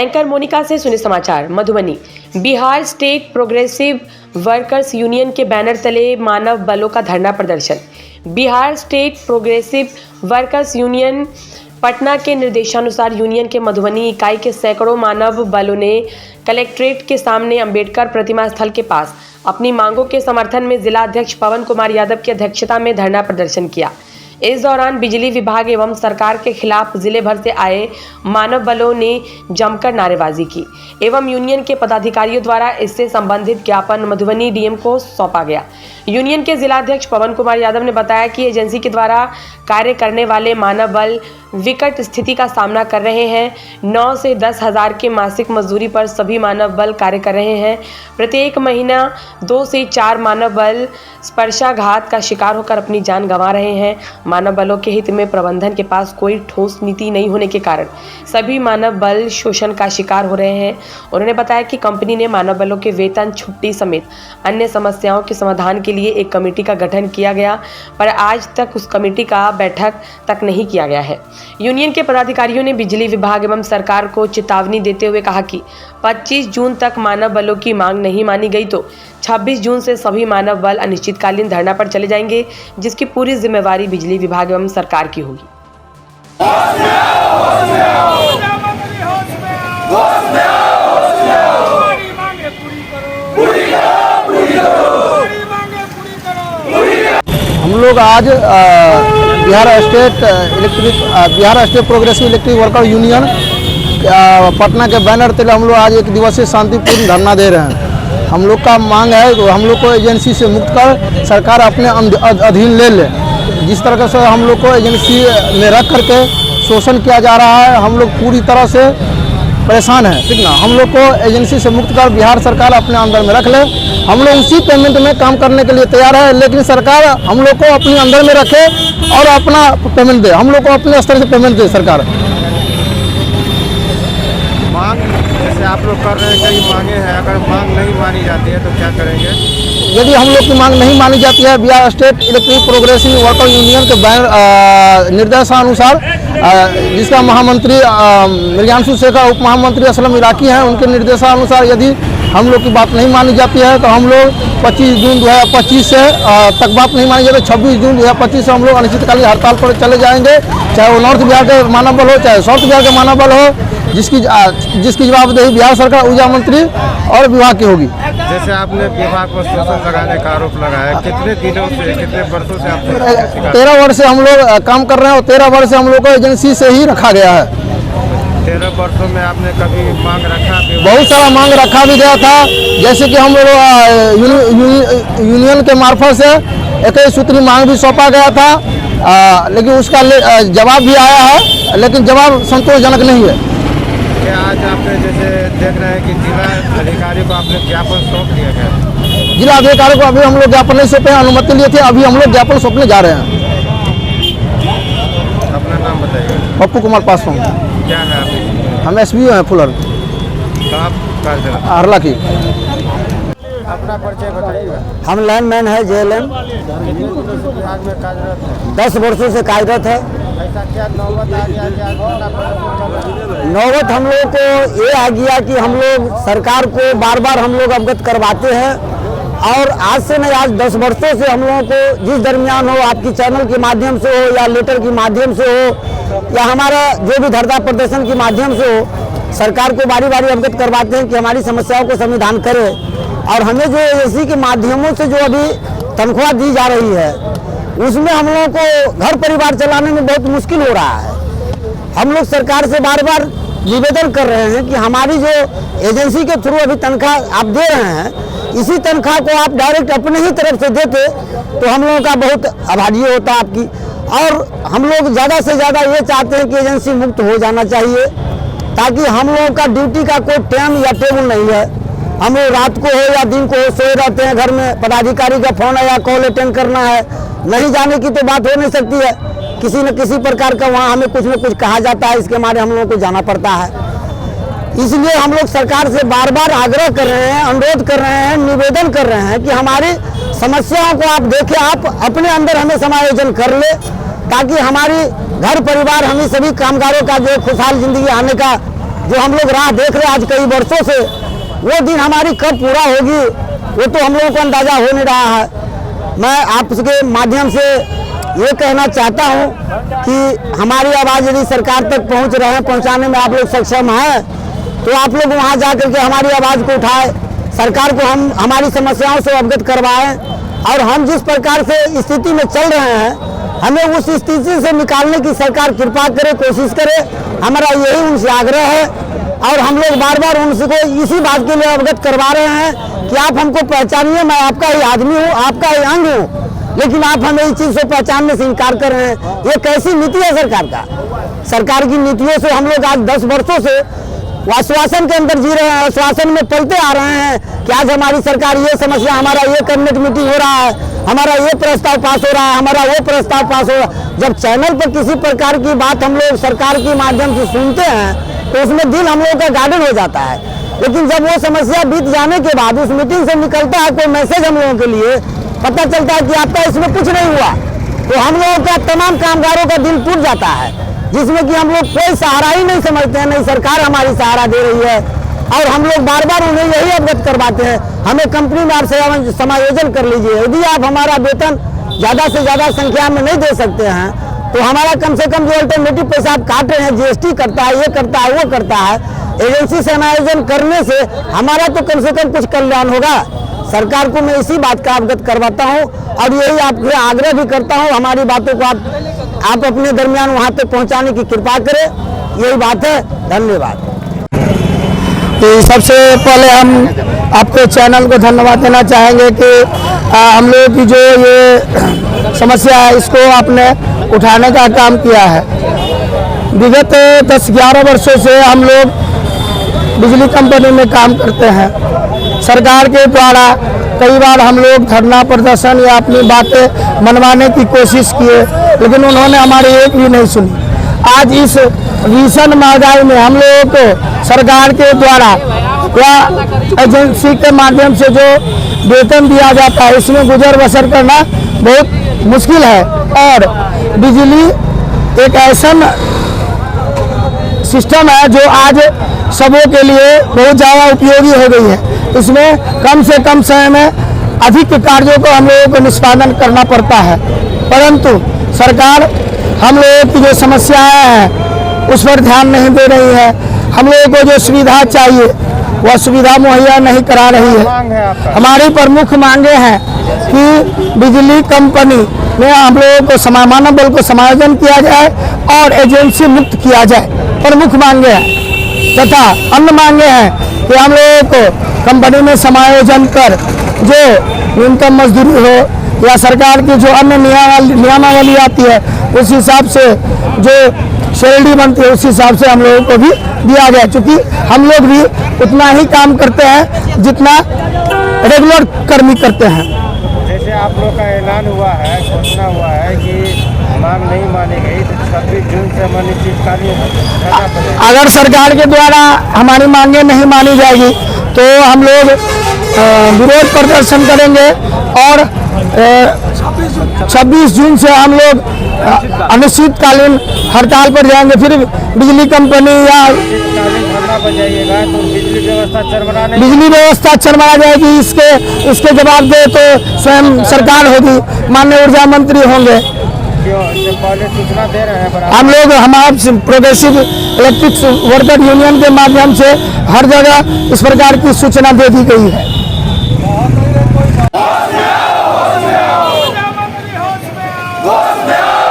Anchor Monika से सुने समाचार। Madhubani. Bihar state progressive workers union के बैनर तले मानव बलों का धरना प्रदर्शन। Bihar state progressive workers union Patna के निर्देशानुसार यूनियन के मधुबनी इकाई के सैकड़ों मानव बलों ने कलेक्ट्रेट के सामने अंबेडकर प्रतिमा स्थल के पास अपनी मांगों के समर्थन में जिला अध्यक्ष पवन कुमार यादव की अध्यक्षता में धरना प्रदर्शन किया। इस दौरान बिजली विभाग एवं सरकार के खिलाफ जिले भर से आए मानव बलों ने जमकर नारेबाजी की एवं यूनियन के पदाधिकारियों द्वारा इससे संबंधित ज्ञापन मधुबनी डीएम को सौंपा गया। यूनियन के जिला अध्यक्ष पवन कुमार यादव ने बताया कि एजेंसी के द्वारा कार्य करने वाले मानव बल विकट स्थिति का सामना कर रहे हैं। 9 से 10 हज़ार के मासिक मजदूरी पर सभी मानव बल कार्य कर रहे हैं। प्रत्येक महीना 2 से 4 मानव बल स्पर्शाघात का शिकार होकर अपनी जान गंवा रहे हैं। मानव बलों के हित में प्रबंधन के पास कोई ठोस नीति नहीं होने के कारण सभी मानव बल शोषण का शिकार हो रहे हैं। उन्होंने बताया कि कंपनी ने मानव बलों के वेतन, छुट्टी समेत अन्य समस्याओं के समाधान के लिए एक कमेटी का गठन किया गया, पर आज तक उस कमेटी का बैठक तक नहीं किया गया है। यूनियन के पदाधिकारियों ने बिजली विभाग एवं सरकार को चेतावनी देते हुए कहा कि 25 जून तक मानव बलों की मांग नहीं मानी गई तो 26 जून से सभी मानव बल अनिश्चितकालीन धरना पर चले जाएंगे, जिसकी पूरी जिम्मेवारी बिजली विभाग एवं सरकार की होगी। हम लोग आज Bihar state progressive electric worker union Patna के बैनर तले हम लोग आज 1 दिवसीय शांतिपूर्ण धरना दे रहे हैं। हम लोग का मांग है तो हम लोग को एजेंसी से मुक्त कर सरकार अपने अधीन ले ले। जिस तरह से हम लोग को एजेंसी में रख करके शोषण किया जा रहा है, हम लोग पूरी तरह से परेशान है, ठीक ना। हम लोग को एजेंसी से मुक्त कर बिहार सरकार अपने अंदर में रख ले। हम लोग उसी पेमेंट में काम करने के लिए तैयार है, लेकिन सरकार हम लोग को अपने अंदर में रखे और अपना पेमेंट दे। हम लोग को अपने स्तर से पेमेंट दे सरकार। मांग जैसे आप लोग कर रहे हैं, कई मांगे हैं, अगर मांग नहीं मानी जाती है तो क्या करेंगे? यदि हम लोग की मांग नहीं मानी जाती है, Bihar state electric progressive worker union के निर्देशानुसार जिसका महामंत्री मृग्यांशु शेखर, उप महामंत्री असलम इराकी हैं, उनके निर्देशानुसार यदि हम लोग की बात नहीं मानी जाती है तो हम लोग 25 जून 2025 से तक बात नहीं मानी जाती, 26 जून 2025 से हम लोग अनिश्चितकालीन हड़ताल पर चले जाएंगे। चाहे वो नॉर्थ बिहार के मानव बल हो, चाहे साउथ बिहार के मानव बल हो, जिसकी जवाबदेही बिहार सरकार, ऊर्जा मंत्री और विभाग की होगी। जैसे आपने विभाग पर शोषण लगाने का आरोप लगाया, कितने दिनों से, कितने वर्षों से आप 13 वर्ष से हम लोग काम कर रहे हैं और 13 वर्ष से हम लोग को एजेंसी से ही रखा गया है। 13 वर्षों में आपने कभी मांग रखा? बहुत सारा मांग रखा भी गया था, जैसे कि हम लोग यूनियन के मार्फत से 21 सूत्री मांग भी सौंपा गया था, लेकिन उसका जवाब भी आया है, लेकिन जवाब संतोषजनक नहीं है। क्या आज आपने जैसे देख रहे हैं कि जिला अधिकारी को आपने ज्ञापन सौंप दिया गया? जिला अधिकारी को अभी हम लोग ज्ञापन नहीं सौंपे, अनुमति लिए थे, अभी हम लोग ज्ञापन सौंपने जा रहे हैं। अपना नाम बताइए। पप्पू कुमार पासवान। क्या है आप? हम SBO हैं फुलर, हरला की। अपना परिचय बताइए। हम लाइनमैन है JLM, विभाग में कार्यरत है। 10 वर्षों से कार्यरत है। ऐसा क्या नौबत आ गया? नौबत हम लोग को ये आ गया कि हम लोग सरकार को बार बार हम लोग अवगत करवाते हैं, और आज से नहीं, आज 10 वर्षों से हम लोगों को जिस दरमियान हो, आपकी चैनल के माध्यम से हो या लेटर के माध्यम से हो या हमारा जो भी धरना प्रदर्शन के माध्यम से हो, सरकार को बारी बारी अवगत करवाते हैं कि हमारी समस्याओं को समाधान करे। और हमें जो एजेंसी के माध्यमों से जो अभी तनख्वाह दी जा रही है, उसमें हम लोगों को घर परिवार चलाने में बहुत मुश्किल हो रहा है। हम लोग सरकार से बार बार निवेदन कर रहे हैं कि हमारी जो एजेंसी के थ्रू अभी तनख्वाह आप दे रहे हैं, इसी तनख्वाह को आप डायरेक्ट अपने ही तरफ से देते तो हम लोगों का बहुत आभारी होता आपकी। और हम लोग ज़्यादा से ज़्यादा ये चाहते हैं कि एजेंसी मुक्त हो जाना चाहिए, ताकि हम लोगों का ड्यूटी का कोई टाइम या टेबल नहीं है। हम लोग रात को हो या दिन को हो सोए रहते हैं घर में, पदाधिकारी का फोन आया, कॉल अटेंड करना है, नहीं जाने की तो बात हो नहीं सकती है। किसी न किसी प्रकार का वहाँ हमें कुछ न कुछ कहा जाता है, इसके मारे हम लोगों को जाना पड़ता है। इसलिए हम लोग सरकार से बार बार आग्रह कर रहे हैं, अनुरोध कर रहे हैं, निवेदन कर रहे हैं कि हमारी समस्याओं को आप देखें, आप अपने अंदर हमें समायोजन कर ले, ताकि हमारी घर परिवार, हम सभी कामगारों का जो खुशहाल जिंदगी आने का जो हम लोग राह देख रहे हैं आज कई वर्षों से, वो दिन हमारी कब पूरा होगी वो तो हम लोगों को अंदाजा हो नहीं रहा है। मैं आपके माध्यम से ये कहना चाहता हूँ कि हमारी आवाज़ यदि सरकार तक पहुँच रहे हैं, पहुँचाने में आप लोग सक्षम हैं, तो आप लोग वहाँ जा करके हमारी आवाज़ को उठाएं, सरकार को हम हमारी समस्याओं से अवगत करवाएं, और हम जिस प्रकार से स्थिति में चल रहे हैं हमें उस स्थिति से निकालने की सरकार कृपा करे, कोशिश करे। हमारा यही उनसे आग्रह है, और हम लोग बार बार उनसे इसी बात के लिए अवगत करवा रहे हैं कि आप हमको पहचानिए, मैं आपका ही आदमी हूँ, आपका ही अंग हूँ, लेकिन आप हमें इस चीज़ से पहचानने से इनकार कर रहे हैं। ये कैसी नीति है सरकार का? सरकार की नीतियों से हम लोग आज 10 वर्षों से आश्वासन के अंदर जी रहे हैं, आश्वासन में पलते आ रहे हैं कि आज हमारी सरकार ये समस्या, हमारा ये कैबिनेट मीटिंग हो रहा है, हमारा ये प्रस्ताव पास हो रहा है, हमारा वो प्रस्ताव पास हो रहा है। जब चैनल पर किसी प्रकार की बात हम लोग सरकार के माध्यम से सुनते हैं तो उसमें दिल हम लोगों का गार्डन हो जाता है, लेकिन जब वो समस्या बीत जाने के बाद उस मीटिंग से निकलता है कोई मैसेज हम लोगों के लिए, पता चलता है कि आपका इसमें कुछ नहीं हुआ, तो हम लोगों का तमाम कामगारों का दिल टूट जाता है, जिसमें कि हम लोग कोई सहारा ही नहीं समझते हैं, नहीं सरकार हमारी सहारा दे रही है। और हम लोग बार बार उन्हें यही अवगत करवाते हैं, हमें कंपनी में आप समायोजन कर लीजिए, यदि आप हमारा वेतन ज़्यादा से ज़्यादा संख्या में नहीं दे सकते हैं तो हमारा कम से कम जो अल्टरनेटिव पैसा आप काट रहे हैं, जीएसटी करता है, ये करता है, वो करता है, एजेंसी समायोजन करने से हमारा तो कम से कम कुछ कल्याण होगा। सरकार को मैं इसी बात का अवगत करवाता हूँ, और यही आपसे आग्रह भी करता हूँ, हमारी बातों को आप अपने दरमियान वहाँ तक पहुँचाने की कृपा करें, यही बात है। धन्यवाद। तो सबसे पहले हम आपके चैनल को धन्यवाद देना चाहेंगे कि हम लोग की जो ये समस्या है इसको आपने उठाने का काम किया है। विगत 10-11 वर्षों से हम लोग बिजली कंपनी में काम करते हैं। सरकार के द्वारा कई बार हम लोग धरना प्रदर्शन या अपनी बातें मनवाने की कोशिश किए, लेकिन उन्होंने हमारी एक भी नहीं सुनी। आज इस भीषण महंगाई में हम लोगों को सरकार के द्वारा या एजेंसी के माध्यम से जो वेतन दिया जाता है इसमें गुजर बसर करना बहुत मुश्किल है, और बिजली एक ऐसा सिस्टम है जो आज सबों के लिए बहुत ज़्यादा उपयोगी हो गई है। इसमें कम से कम समय में अधिक कार्यों को हम लोगों को निष्पादन करना पड़ता है, परंतु सरकार हम लोगों की जो समस्याएं हैं उस पर ध्यान नहीं दे रही है। हम लोगों को जो सुविधा चाहिए वह सुविधा मुहैया नहीं करा रही है। हमारी प्रमुख मांगे हैं कि बिजली कंपनी में हम लोगों को मानव बल को समायोजन किया जाए और एजेंसी मुक्त किया जाए, प्रमुख मांगे हैं। तथा अन्य मांगे हैं कि हम लोगों को कंपनी में समायोजन कर जो न्यूनतम मजदूरी हो या सरकार की जो अन्य नियमावली आती है उस हिसाब से जो सैलरी बनती है उस हिसाब से हम लोगों को भी दिया जाए, क्योंकि हम लोग भी उतना ही काम करते हैं जितना रेगुलर कर्मी करते हैं। जैसे आप लोग का ऐलान हुआ है, घोषणा हुआ है कि मांग नहीं मानी गई तो 26 जून से अनिश्चितकालीन अगर सरकार के द्वारा हमारी मांगे नहीं मानी जाएगी तो हम लोग विरोध प्रदर्शन करेंगे, और 26 जून से हम लोग अनिश्चितकालीन हड़ताल पर जाएंगे। फिर बिजली कंपनी या बिजली व्यवस्था चरमरा जाएगी, इसके जवाब दे तो स्वयं सरकार होगी, माननीय ऊर्जा मंत्री होंगे। पहले सूचना दे रहे हैं हम लोग हमारे प्रोग्रेसिव इलेक्ट्रिक वर्कर यूनियन के माध्यम से हर जगह इस प्रकार की सूचना दे दी गई है। होश में आओ,